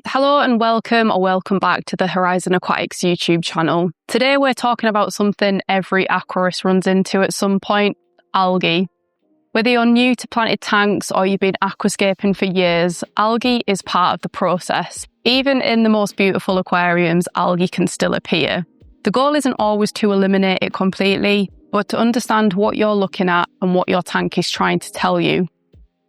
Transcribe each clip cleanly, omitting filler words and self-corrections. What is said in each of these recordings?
Hello and welcome back to the Horizon Aquatics YouTube channel. Today we're talking about something every aquarist runs into at some point: algae. Whether you're new to planted tanks or you've been aquascaping for years, algae is part of the process. Even in the most beautiful aquariums, algae can still appear. The goal isn't always to eliminate it completely, but to understand what you're looking at and what your tank is trying to tell you.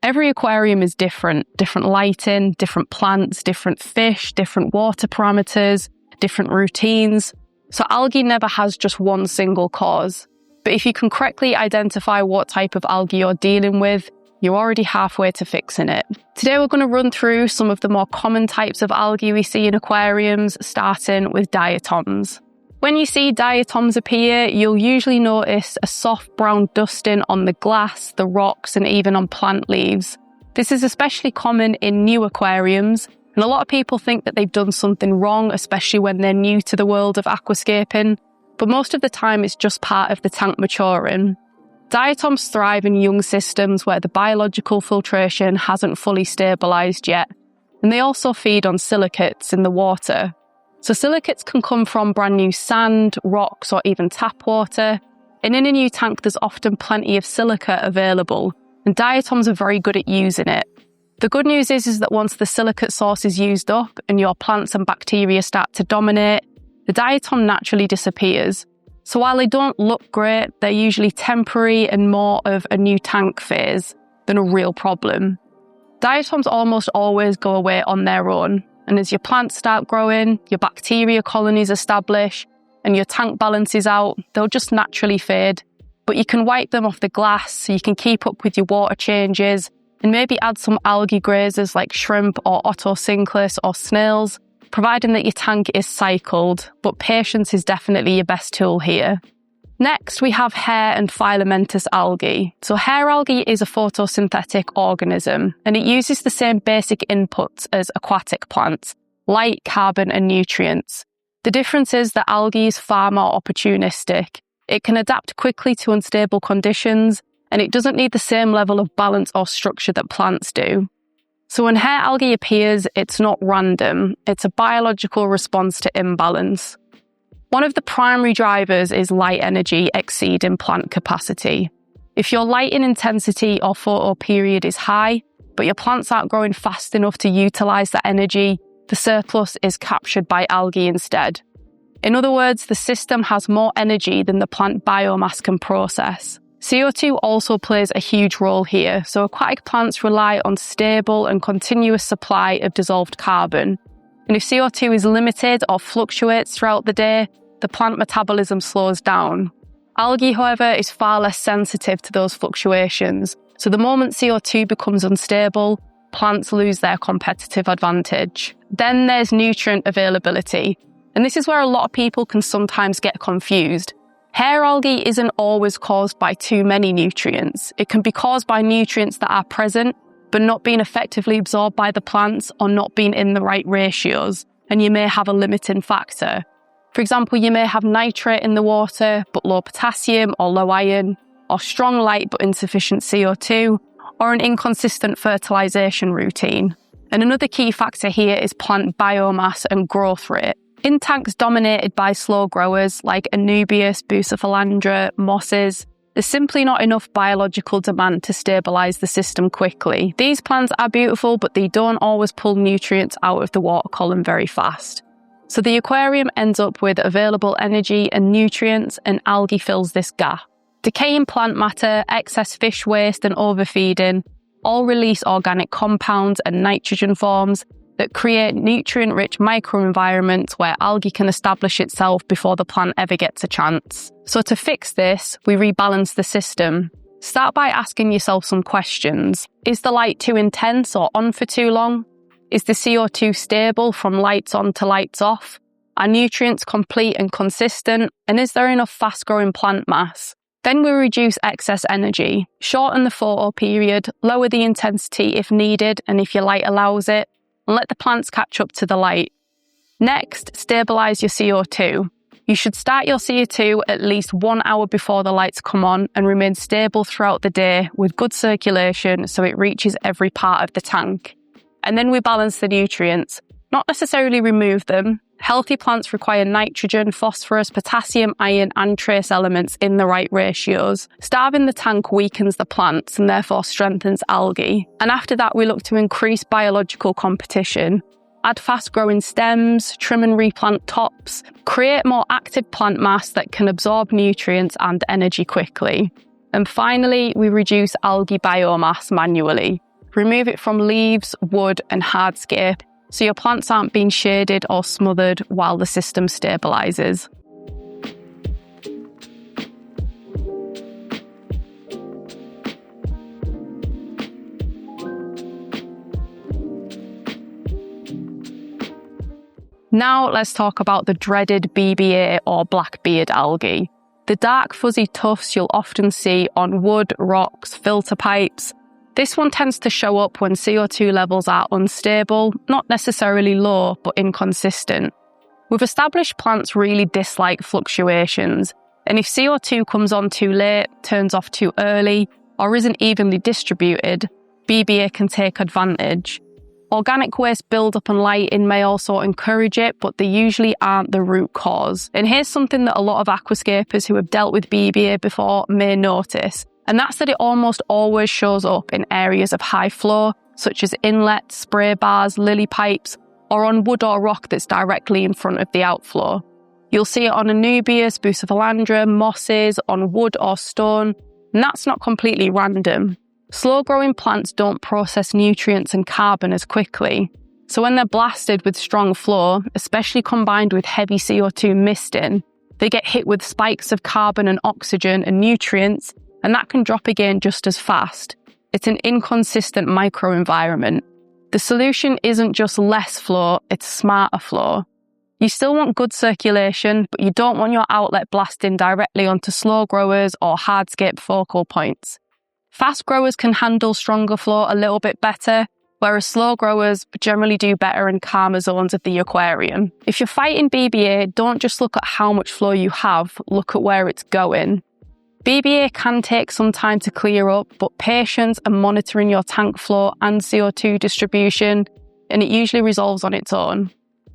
Every aquarium is different lighting, different plants, different fish, different water parameters, different routines. So algae never has just one single cause. But if you can correctly identify what type of algae you're dealing with, you're already halfway to fixing it. Today we're going to run through some of the more common types of algae we see in aquariums, starting with diatoms. When you see diatoms appear, you'll usually notice a soft brown dusting on the glass, the rocks, and even on plant leaves. This is especially common in new aquariums, and a lot of people think that they've done something wrong, especially when they're new to the world of aquascaping, but most of the time it's just part of the tank maturing. Diatoms thrive in young systems where the biological filtration hasn't fully stabilised yet, and they also feed on silicates in the water. So silicates can come from brand new sand, rocks, or even tap water. And in a new tank, there's often plenty of silica available, and diatoms are very good at using it. The good news is that once the silicate source is used up and your plants and bacteria start to dominate, the diatom naturally disappears. So while they don't look great, they're usually temporary and more of a new tank phase than a real problem. Diatoms almost always go away on their own. And as your plants start growing, your bacteria colonies establish, and your tank balances out, they'll just naturally fade. But you can wipe them off the glass so you can keep up with your water changes and maybe add some algae grazers like shrimp or otocinclus or snails, providing that your tank is cycled, but patience is definitely your best tool here. Next, we have hair and filamentous algae. So hair algae is a photosynthetic organism, and it uses the same basic inputs as aquatic plants: light, carbon, and nutrients. The difference is that algae is far more opportunistic. It can adapt quickly to unstable conditions, and it doesn't need the same level of balance or structure that plants do. So when hair algae appears, it's not random. It's a biological response to imbalance. One of the primary drivers is light energy exceeding plant capacity. If your lighting intensity or photo period is high, but your plants aren't growing fast enough to utilise that energy, the surplus is captured by algae instead. In other words, the system has more energy than the plant biomass can process. CO₂ also plays a huge role here, so aquatic plants rely on stable and continuous supply of dissolved carbon. And if CO₂ is limited or fluctuates throughout the day, the plant metabolism slows down. Algae, however, is far less sensitive to those fluctuations. So the moment CO₂ becomes unstable, plants lose their competitive advantage. Then there's nutrient availability. And this is where a lot of people can sometimes get confused. Hair algae isn't always caused by too many nutrients. It can be caused by nutrients that are present, but not being effectively absorbed by the plants or not being in the right ratios, and you may have a limiting factor. For example, you may have nitrate in the water, but low potassium or low iron, or strong light but insufficient CO₂, or an inconsistent fertilisation routine. And another key factor here is plant biomass and growth rate. In tanks dominated by slow growers like Anubias, Bucephalandra, mosses, there's simply not enough biological demand to stabilise the system quickly. These plants are beautiful, but they don't always pull nutrients out of the water column very fast. So the aquarium ends up with available energy and nutrients, and algae fills this gap. Decaying plant matter, excess fish waste, and overfeeding all release organic compounds and nitrogen forms that create nutrient-rich microenvironments where algae can establish itself before the plant ever gets a chance. So to fix this, we rebalance the system. Start by asking yourself some questions. Is the light too intense or on for too long? Is the CO₂ stable from lights on to lights off? Are nutrients complete and consistent? And is there enough fast-growing plant mass? Then we reduce excess energy, shorten the photo period, lower the intensity if needed and if your light allows it, and let the plants catch up to the light. Next, stabilise your CO₂. You should start your CO₂ at least 1 hour before the lights come on and remain stable throughout the day with good circulation so it reaches every part of the tank. And then we balance the nutrients. not necessarily remove them. Healthy plants require nitrogen, phosphorus, potassium, iron, and trace elements in the right ratios. Starving the tank weakens the plants and therefore strengthens algae. And after that, we look to increase biological competition. Add fast-growing stems, trim and replant tops, create more active plant mass that can absorb nutrients and energy quickly. And finally, we reduce algae biomass manually. Remove it from leaves, wood, and hardscape, so your plants aren't being shaded or smothered while the system stabilises. Now let's talk about the dreaded BBA or black beard algae. The dark fuzzy tufts you'll often see on wood, rocks, filter pipes. This one tends to show up when CO₂ levels are unstable, not necessarily low, but inconsistent. We've established plants really dislike fluctuations, and if CO₂ comes on too late, turns off too early, or isn't evenly distributed, BBA can take advantage. Organic waste build-up and lighting may also encourage it, but they usually aren't the root cause. And here's something that a lot of aquascapers who have dealt with BBA before may notice, and that's that it almost always shows up in areas of high flow, such as inlets, spray bars, lily pipes, or on wood or rock that's directly in front of the outflow. You'll see it on anubias, bucephalandra, mosses, on wood or stone, and that's not completely random. Slow-growing plants don't process nutrients and carbon as quickly, so when they're blasted with strong flow, especially combined with heavy CO₂ misting, they get hit with spikes of carbon and oxygen and nutrients, and that can drop again just as fast. It's an inconsistent microenvironment. The solution isn't just less flow, it's smarter flow. You still want good circulation, but you don't want your outlet blasting directly onto slow growers or hardscape focal points. Fast growers can handle stronger flow a little bit better, whereas slow growers generally do better in calmer zones of the aquarium. If you're fighting BBA, don't just look at how much flow you have, look at where it's going. BBA can take some time to clear up, but patience and monitoring your tank flow and CO₂ distribution, and it usually resolves on its own.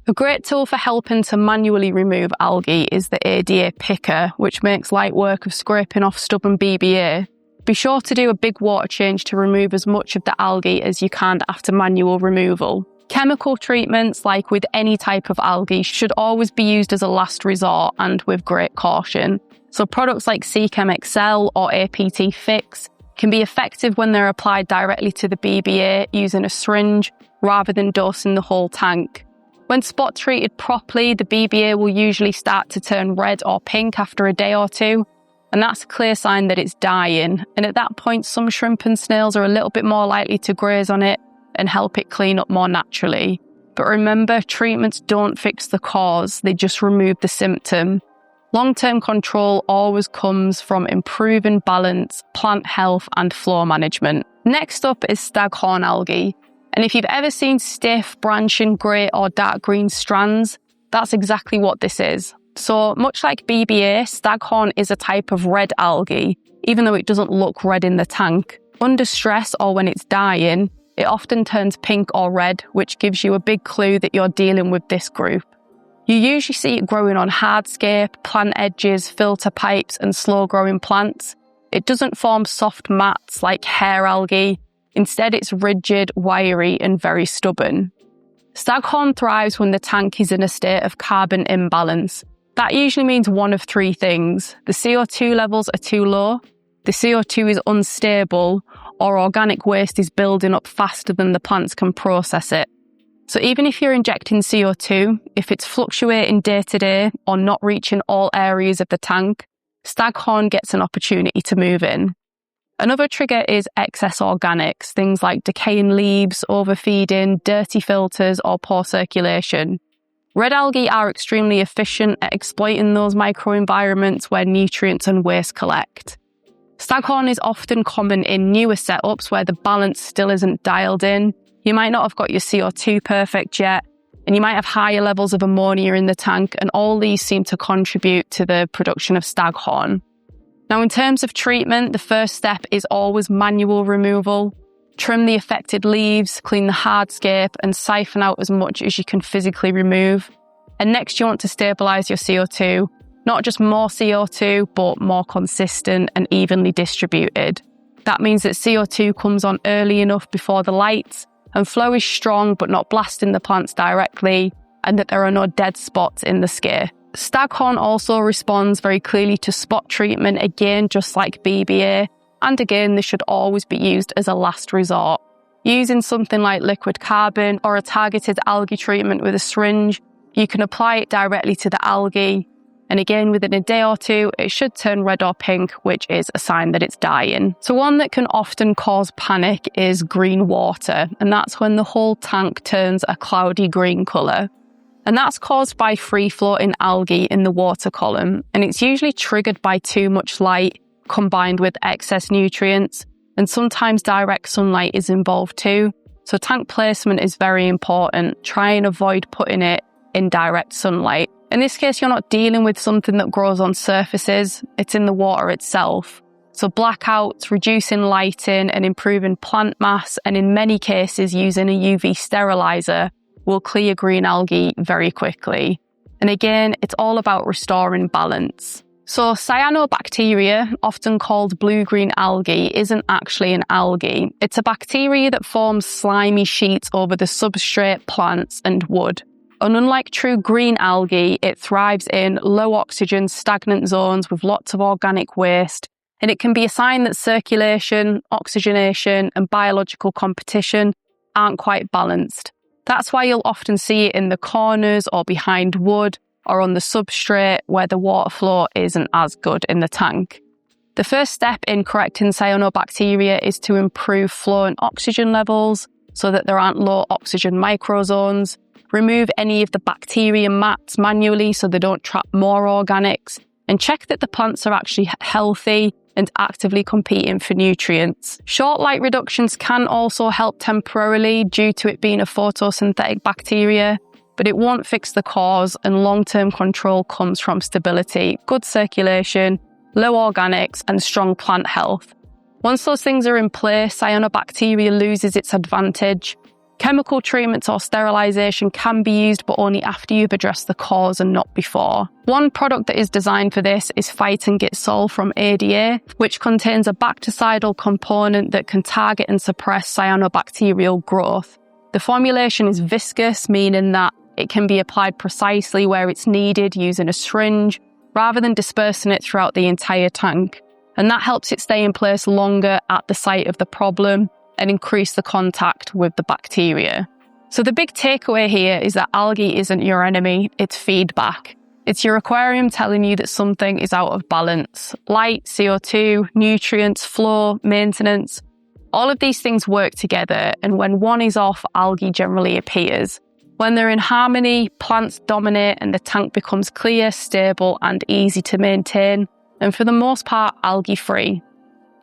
A great tool for helping to manually remove algae is the ADA picker, which makes light work of scraping off stubborn BBA. Be sure to do a big water change to remove as much of the algae as you can after manual removal. Chemical treatments, like with any type of algae, should always be used as a last resort and with great caution. So products like Seachem XL or APT Fix can be effective when they're applied directly to the BBA using a syringe rather than dosing the whole tank. When spot treated properly, the BBA will usually start to turn red or pink after a day or two, and that's a clear sign that it's dying. And at that point, some shrimp and snails are a little bit more likely to graze on it and help it clean up more naturally. But remember, treatments don't fix the cause, they just remove the symptom. Long-term control always comes from improving balance, plant health, and flow management. Next up is Staghorn Algae. And if you've ever seen stiff, branching grey or dark green strands, that's exactly what this is. So much like BBA, Staghorn is a type of red algae, even though it doesn't look red in the tank. Under stress or when it's dying, it often turns pink or red, which gives you a big clue that you're dealing with this group. You usually see it growing on hardscape, plant edges, filter pipes, and slow-growing plants. It doesn't form soft mats like hair algae. Instead, it's rigid, wiry, and very stubborn. Staghorn thrives when the tank is in a state of carbon imbalance. That usually means one of three things. The CO₂ levels are too low, the CO₂ is unstable, or organic waste is building up faster than the plants can process it. So even if you're injecting CO₂, if it's fluctuating day to day or not reaching all areas of the tank, Staghorn gets an opportunity to move in. Another trigger is excess organics, things like decaying leaves, overfeeding, dirty filters, or poor circulation. Red algae are extremely efficient at exploiting those microenvironments where nutrients and waste collect. Staghorn is often common in newer setups where the balance still isn't dialed in. You might not have got your CO₂ perfect yet, and you might have higher levels of ammonia in the tank, and all these seem to contribute to the production of Staghorn. Now, in terms of treatment, the first step is always manual removal. Trim the affected leaves, clean the hardscape, and siphon out as much as you can physically remove. And next you want to stabilise your CO₂, not just more CO₂, but more consistent and evenly distributed. That means that CO₂ comes on early enough before the lights, and flow is strong but not blasting the plants directly, and that there are no dead spots in the scare. Staghorn also responds very clearly to spot treatment, again just like BBA, and again this should always be used as a last resort. Using something like liquid carbon or a targeted algae treatment with a syringe, you can apply it directly to the algae, and again within a day or two it should turn red or pink, which is a sign that it's dying. So one that can often cause panic is green water, and that's when the whole tank turns a cloudy green colour. And that's caused by free-floating algae in the water column, and it's usually triggered by too much light combined with excess nutrients, and sometimes direct sunlight is involved too. So tank placement is very important. Try and avoid putting it in direct sunlight. In this case, you're not dealing with something that grows on surfaces, it's in the water itself. So blackouts, reducing lighting and improving plant mass, and in many cases using a UV sterilizer will clear green algae very quickly. And again, it's all about restoring balance. So Cyanobacteria, often called blue-green algae, isn't actually an algae. It's a bacteria that forms slimy sheets over the substrate, plants and wood. And unlike true green algae, it thrives in low oxygen, stagnant zones with lots of organic waste, and it can be a sign that circulation, oxygenation and biological competition aren't quite balanced. That's why you'll often see it in the corners or behind wood or on the substrate where the water flow isn't as good in the tank. The first step in correcting cyanobacteria is to improve flow and oxygen levels so that there aren't low oxygen microzones. Remove any of the bacteria mats manually so they don't trap more organics, and check that the plants are actually healthy and actively competing for nutrients. Short light reductions can also help temporarily due to it being a photosynthetic bacteria, but it won't fix the cause, and long-term control comes from stability, good circulation, low organics and strong plant health. Once those things are in place, cyanobacteria loses its advantage. Chemical treatments or sterilisation can be used, but only after you've addressed the cause and not before. One product that is designed for this is Fight and Get Sol from ADA, which contains a bactericidal component that can target and suppress cyanobacterial growth. The formulation is viscous, meaning that it can be applied precisely where it's needed using a syringe, rather than dispersing it throughout the entire tank. And that helps it stay in place longer at the site of the problem and increase the contact with the bacteria. So the big takeaway here is that algae isn't your enemy, it's feedback. It's your aquarium telling you that something is out of balance. Light, CO₂, nutrients, flow, maintenance, all of these things work together, and when one is off, algae generally appears. When they're in harmony, plants dominate and the tank becomes clear, stable and easy to maintain, and for the most part, algae-free.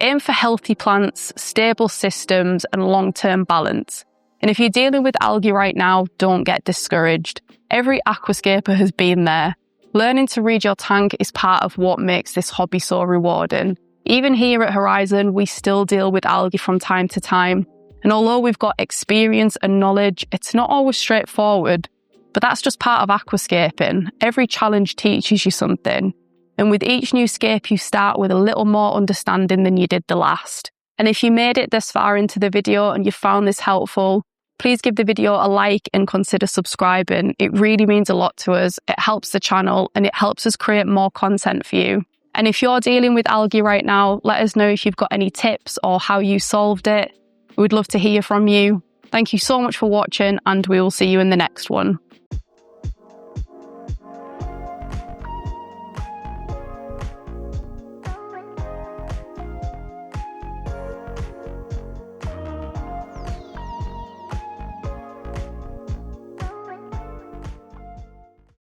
Aim for healthy plants, stable systems and long-term balance. And if you're dealing with algae right now, don't get discouraged. Every aquascaper has been there. Learning to read your tank is part of what makes this hobby so rewarding. Even here at Horizon, we still deal with algae from time to time. And although we've got experience and knowledge, it's not always straightforward. But that's just part of aquascaping. Every challenge teaches you something. And with each new scape, you start with a little more understanding than you did the last. And if you made it this far into the video and you found this helpful, please give the video a like and consider subscribing. It really means a lot to us. It helps the channel and it helps us create more content for you. And if you're dealing with algae right now, let us know if you've got any tips or how you solved it. We'd love to hear from you. Thank you so much for watching, and we will see you in the next one.